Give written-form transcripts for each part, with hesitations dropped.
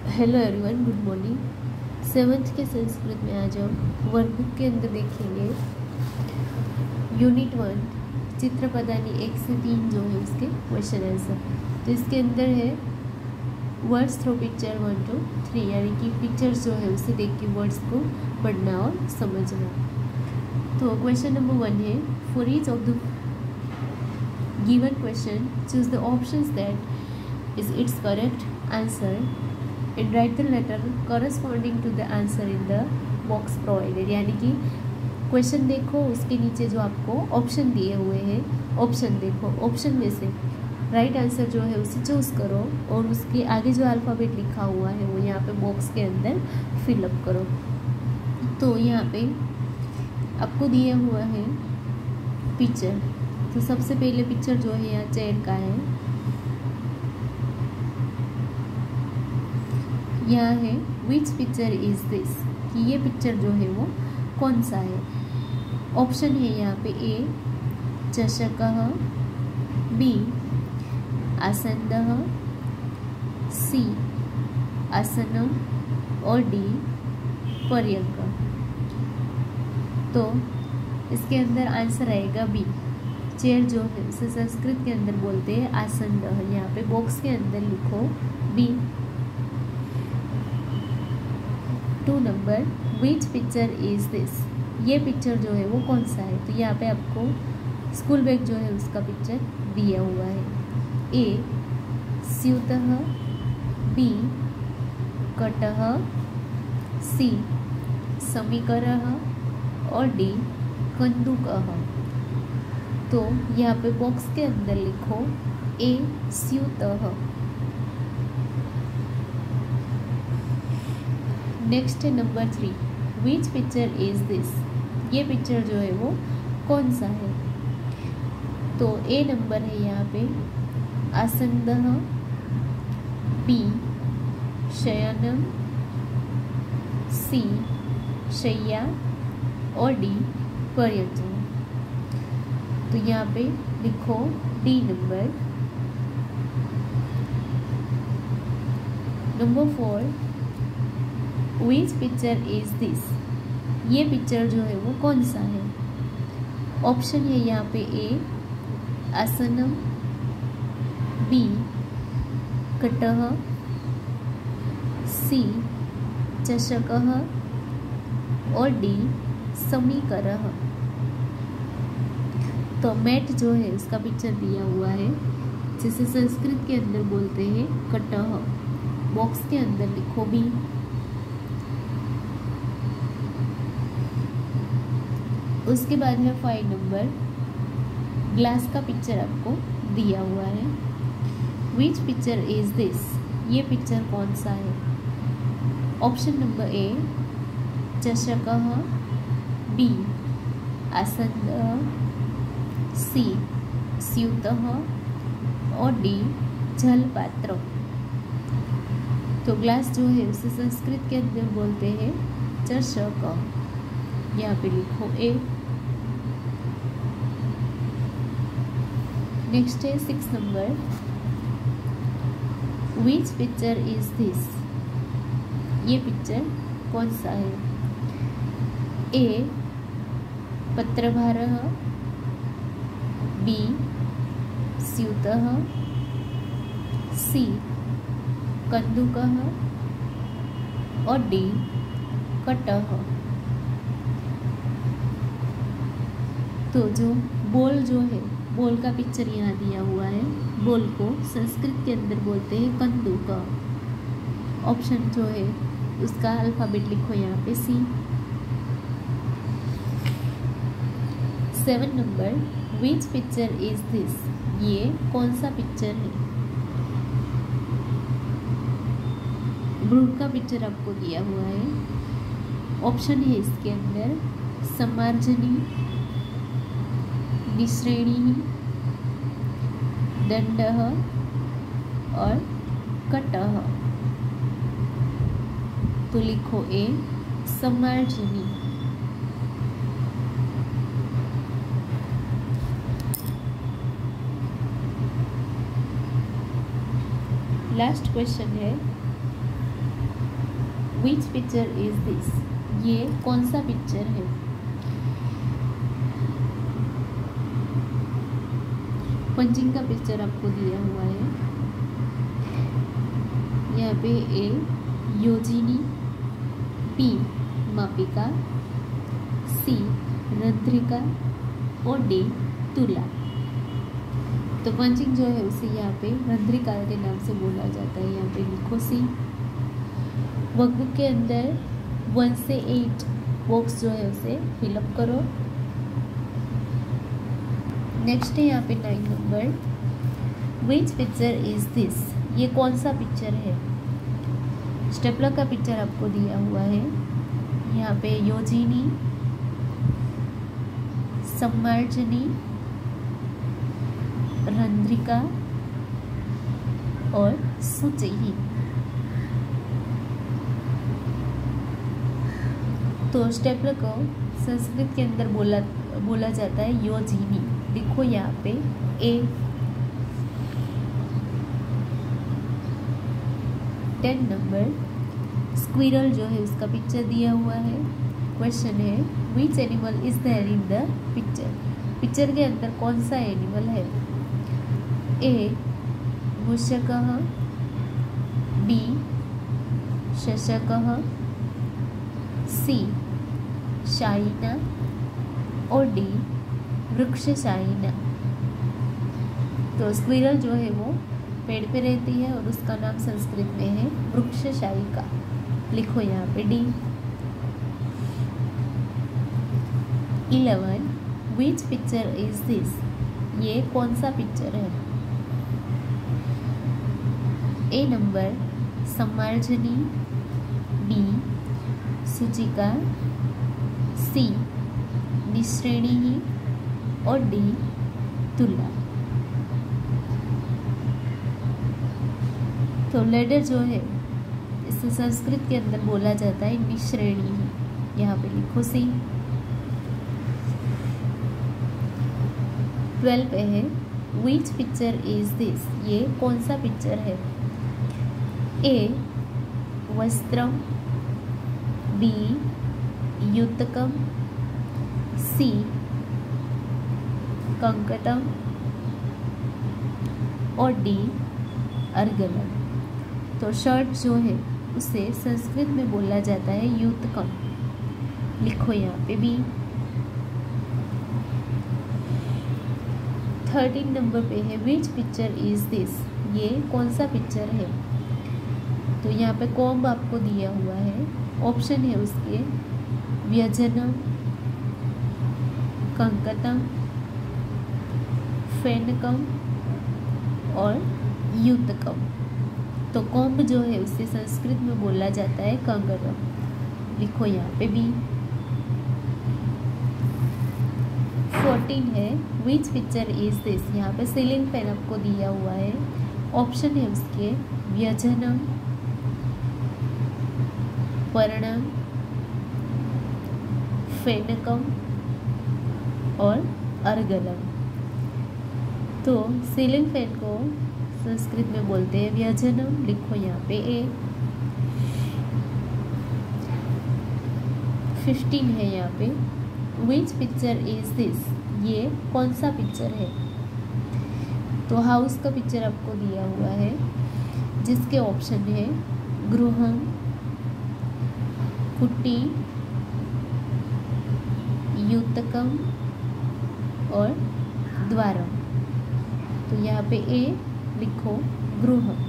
Hello everyone, good morning. Seventh के संस्कृत में आज हम वर्कबुक के अंदर देखेंगे यूनिट 1 चित्रपदानी 1 से 3 जो है उसके क्वेश्चन आंसर। तो इसके अंदर है वर्ड्स थ्रू पिक्चर 1 to 3, यानी कि पिक्चर्स जो है उसे देख के वर्ड्स को पढ़ना और समझना। तो क्वेश्चन नंबर 1 है, for each of the given question choose the options that is it's correct answer and write the letter corresponding to the answer in the box provided। यानी कि क्वेश्चन देखो, उसके नीचे जो आपको ऑप्शन दिए हुए हैं, ऑप्शन देखो, ऑप्शन में से राइट आंसर जो है उसे चूज़ करो और उसके आगे जो अल्फ़ाबेट लिखा हुआ है वो यहाँ पे बॉक्स के अंदर फिलअप करो। तो यहाँ पे आपको दिया हुआ है पिक्चर। तो सबसे पहले पिक्चर जो है यहाँ चेयर का है। यहाँ है विच पिक्चर इज दिस, कि ये पिक्चर जो है वो कौन सा है। ऑप्शन है यहाँ पे ए चषकः, बी आसन्दः, सी आसनम और डी पर्यंक। तो इसके अंदर आंसर आएगा बी। चेयर जो है उसे संस्कृत के अंदर बोलते हैं आसन्दः। यहाँ पे बॉक्स के अंदर लिखो बी। 2 नंबर, विच पिक्चर इज दिस, ये पिक्चर जो है वो कौन सा है। तो यहाँ पे आपको स्कूल बैग जो है उसका पिक्चर दिया हुआ है। ए स्यूतः, बी कटः, सी समीकरः और डी कन्दुकः। तो यहाँ पे बॉक्स के अंदर लिखो ए स्यूतः। नेक्स्ट है number 3, which picture is this, ये पिक्चर जो है वो कौन सा है। तो ए नंबर है यहाँ पे आसन्दः, बी शयनम, सी शय्या और डी पर्यटन। तो यहाँ पे लिखो D number. Number 4, which picture is this, ये पिक्चर जो है वो कौन सा है। ऑप्शन है यहाँ पे ए आसनम, बी कटः, सी चषकः और डी समीकरः। तो मैट जो है उसका पिक्चर दिया हुआ है, जिसे संस्कृत के अंदर बोलते हैं कटः। बॉक्स के अंदर लिखो बी। उसके बाद है 5 नंबर, ग्लास का पिक्चर आपको दिया हुआ है। विच पिक्चर इज दिस, ये पिक्चर कौन सा है। ऑप्शन नंबर ए चषकः, बी आसन्दः, सी स्यूतः और डी जलपात्र। तो ग्लास जो है उसे संस्कृत के अंदर बोलते हैं चषक। यहाँ पे लिखो ए। नेक्स्ट है 6 number, which picture is this, ये पिक्चर कौन सा है। ए पत्रभारः, बी स्यूतः, सी कन्दुकः और डी कटः। तो जो बॉल जो है, बॉल का पिक्चर यहाँ दिया हुआ है। बॉल को संस्कृत के अंदर बोलते हैं कन्दुक। ऑप्शन जो है उसका अल्फ़ाबेट लिखो यहाँ पे सी। 7 number, which picture is this, ये कौन सा पिक्चर है। ब्रूड का पिक्चर आपको दिया हुआ है। ऑप्शन है इसके अंदर समार्जनी, निःश्रेणी, दंडः और कटः। तो लिखो ए समार्जनी। लास्ट क्वेश्चन है, विच पिक्चर इज दिस, ये कौन सा पिक्चर है। पंचिंग का पिक्चर आपको दिया हुआ है। यहाँ पे ए योजिनी, बी मापिका, सी रंध्रिका और डी तुला। तो पंचिंग जो है उसे यहाँ पे रंध्रिका के नाम से बोला जाता है। यहाँ पे लिखो सी। वर्कबुक के अंदर 1 से 8 बॉक्स जो है उसे फिलअप करो। नेक्स्ट है यहाँ पे 9 number, which picture is this, ये कौन सा पिक्चर है। स्टेपलर का पिक्चर आपको दिया हुआ है। यहाँ पे योजिनी, सम्मार्जनी, रंध्रिका और सुचेही। तो स्टेपलर को संस्कृत के अंदर बोला जाता है योजिनी। देखो यहाँ पे ए। 10 नंबर, स्क्विरल जो है उसका पिक्चर दिया हुआ है। क्वेश्चन है which animal is there in the picture, picture के अंदर कौन सा एनिमल है। ए मूषकः, बी शशकः, सी शायिना और डी वृक्षशायिना। तो स्क्विरल जो है वो पेड़ पे रहती है और उसका नाम संस्कृत में है वृक्षशायिका। लिखो यहाँ पे D. 11, which picture is this, ये कौन सा पिक्चर है। ए नंबर सम्मार्जनी, बी सूचिका, सी निश्रेणी और डी तुला। तो लेडर जो है इसे संस्कृत के अंदर बोला जाता है निश्रेणी। यहाँ पे लिखो सी। 12 पे है विच पिक्चर इज दिस, ये कौन सा पिक्चर है। ए वस्त्रम, बी युतकम, सी कंकटम और डी अर्गलम। तो शर्ट जो है उसे संस्कृत में बोला जाता है युतकम। लिखो यहाँ पे बी। 13 नंबर पे है विच पिक्चर इज दिस, ये कौन सा पिक्चर है। तो यहाँ पे कॉम्ब आपको दिया हुआ है। ऑप्शन है उसके व्यजनम, कंकतम, फेनकम और युतकम। तो कॉम्ब जो है उसे संस्कृत में बोला जाता है कंगरम। लिखो यहाँ पे बी। 14 है विच पिक्चर इज दिस, यहाँ पे सीलिंग फैन आपको दिया हुआ है। ऑप्शन है उसके व्यजनम, पर्णम, फेनकम और अर्गलम। तो सीलिंग फैन को संस्कृत में बोलते हैं व्यजनम। लिखो यहाँ पे ए। 15 है यहाँ पे विच पिक्चर इज दिस, ये कौन सा पिक्चर है। तो हाउस का पिक्चर आपको दिया हुआ है जिसके ऑप्शन है गृहम, कुटी, युतकम और द्वारम। तो यहाँ पे ए लिखो गृहम।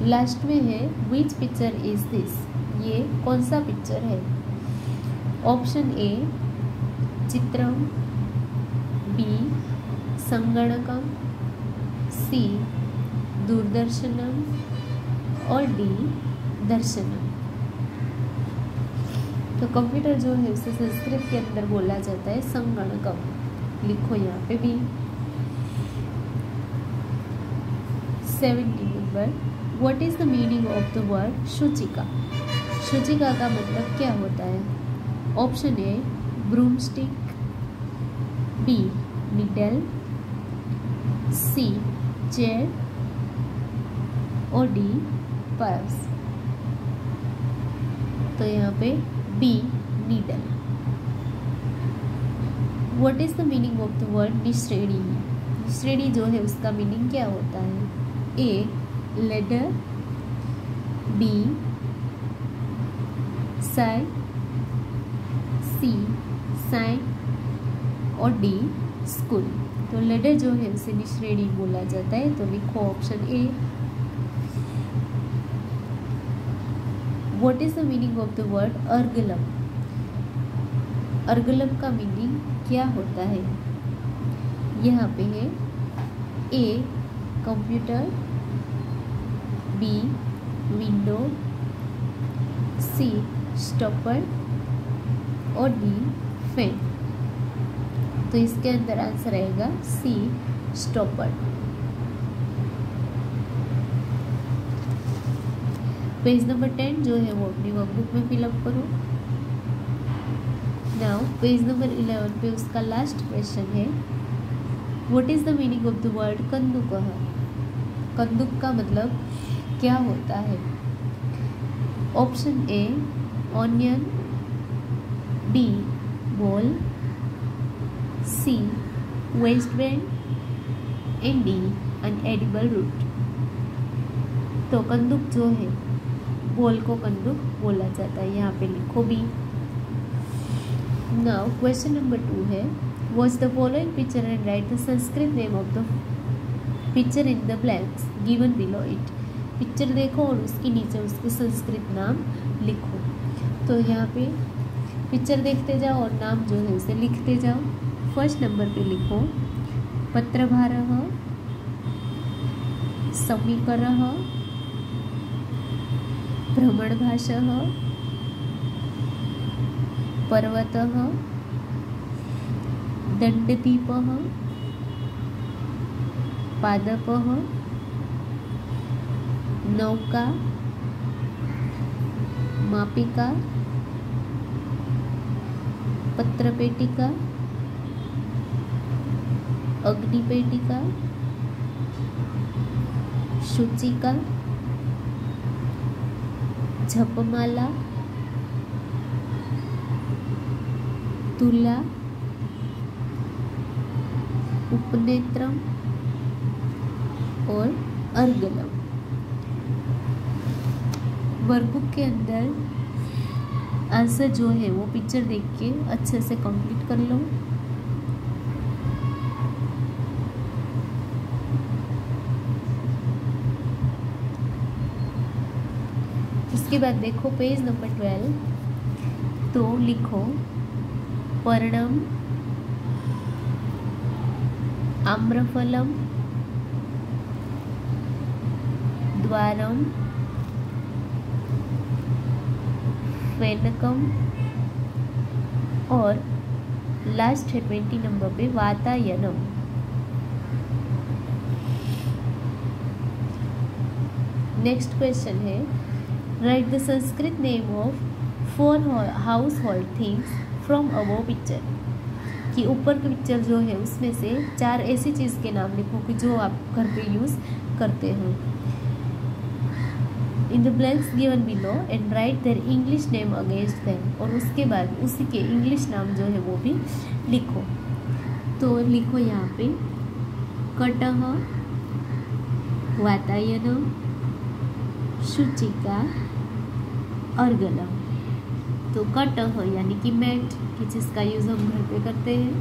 लास्ट में है विच पिक्चर इज दिस, ये कौन सा पिक्चर है। ऑप्शन ए चित्रम, बी संगणकम, सी दूरदर्शनम और डी दर्शनम। तो कंप्यूटर जो है उसे संस्कृत के अंदर बोला जाता है संगणकम। लिखो यहाँ पे भी। 70 number, what is the meaning of the word शुचिका। शुचिका का मतलब क्या होता है। Option A broomstick, B needle, C chair और डी पर्स। तो यहाँ पे B needle. What is the meaning of the word निश्रेणी? निश्रेणी जो है उसका मीनिंग क्या होता है? A ladder, B side, C sign और डी स्कूल। तो लेडर जो है उसे निश्रेणी बोला जाता है। तो लिखो option A. What is the meaning of the word अर्गलम? अर्गलम का मीनिंग क्या होता है? यहाँ पे है A computer, B window, C stopper और डी फैन। तो इसके अंदर आंसर आएगा सी स्टॉपर। पेज नंबर 10 जो है वो अपनी वर्कबुक में फिलअप करो। नाउ पेज नंबर 11 पे उसका लास्ट क्वेश्चन है, what is the meaning of the word कंदुकः? कंदुक का मतलब क्या होता है? Option A onion, B ball, C waist band and D inedible root. तो कंदुक जो है बॉल को कंदुक बोला जाता है। यहाँ पे लिखो बी। नाउ क्वेश्चन नंबर 2 है, watch the following picture and right the Sanskrit name of the picture in the blanks given below it. Picture देखो और उसके नीचे उसके संस्कृत नाम लिखो। तो यहाँ पे पिक्चर देखते जाओ और नाम जो है उसे लिखते जाओ। फर्स्ट नंबर पे लिखो पत्रभारः, समीकरः, भ्रमणभासः, पर्वतः, दंडदीपः, पादपः, नौका, मापिका, पत्रपेटिका, अग्निपेटिका, सूचिका, जपमाला, तुला, उपनेत्रम और अर्गलम। वर्कबुक के अंदर आंसर जो है वो पिक्चर देख के अच्छे से कंप्लीट कर लो। उसके बाद देखो पेज नंबर 12। तो लिखो पर्णम, आम्रफलम, द्वारम, फेनकम और लास्ट है 20 नंबर पे वातायनम। नेक्स्ट क्वेश्चन है, right the Sanskrit name of 4 house hold things from above picture. कि ऊपर की पिक्चर जो है उसमें से 4 ऐसी चीज़ के नाम लिखो कि जो आप घर पे यूज़ करते हैं। In the blanks given below and write their English name against them. और उसके बाद उसी के इंग्लिश नाम जो है वो भी लिखो। तो लिखो यहाँ पे कटह, वातायनम, सूचिका, अर्गलम। तो कटह यानी कि मैट, कि जिसका यूज़ हम घर पे करते हैं।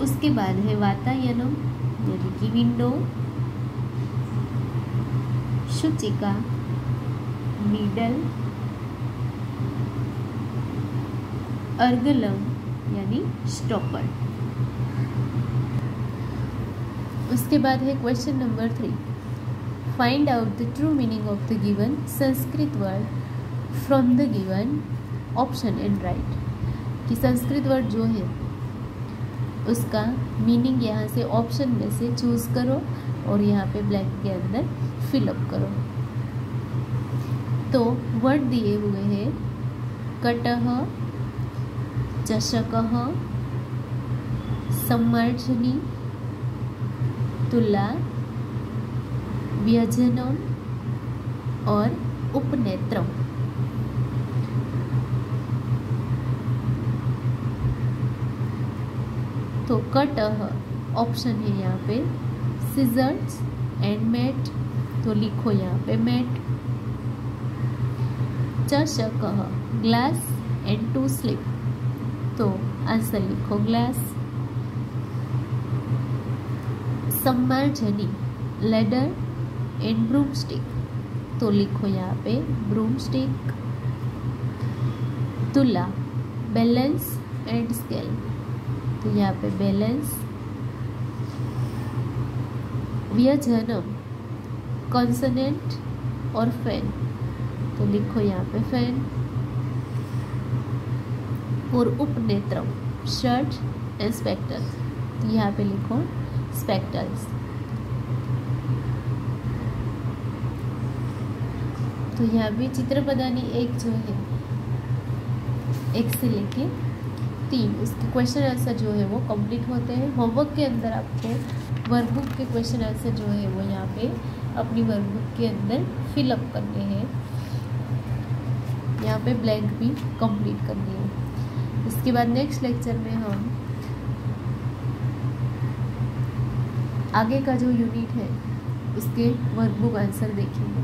उसके बाद है वातायनम यानी कि विंडो, सूचिका नीडल, अर्गलम यानी स्टॉपर। उसके बाद है question number 3, find out the true meaning of the given Sanskrit word from the given option and right. कि संस्कृत वर्ड जो है उसका मीनिंग यहाँ से ऑप्शन में से चूज करो और यहाँ पे ब्लैंक के अंदर फिलअप करो। तो वर्ड दिए हुए हैं कटह, चषकः, सम्मार्जनी, तुला, व्यजनम और उपनेत्रम। तो कटः ऑप्शन है यहाँ पे सिजर्स एंड मैट, तो लिखो यहाँ पे मैट। चषकः ग्लास एंड टू स्लिप, तो आंसर लिखो ग्लास। सम्मार्जनी लेडर एंड ब्रूमस्टिक, तो लिखो यहाँ पे ब्रूमस्टिक। तुला बैलेंस एंड स्केल, तो यहाँ पे बैलेंस। व्यजनम कॉन्सोनेंट और फैन, तो लिखो यहाँ पे फैन। और उपनेत्रम शर्ट एंड स्पेक्टल्स, तो यहाँ पे लिखो स्पेक्टल्स। तो यहाँ पे चित्र प्रदानी 1 जो है 1 से लेके 3 उसके क्वेश्चन आंसर जो है वो कंप्लीट होते हैं। होमवर्क के अंदर आपको वर्कबुक के क्वेश्चन आंसर जो है वो यहाँ पे अपनी वर्कबुक के अंदर फिलअप करने हैं, यहाँ पे ब्लैंक भी कंप्लीट करनी है। इसके बाद नेक्स्ट लेक्चर में हम आगे का जो यूनिट है उसके वर्कबुक आंसर देखेंगे।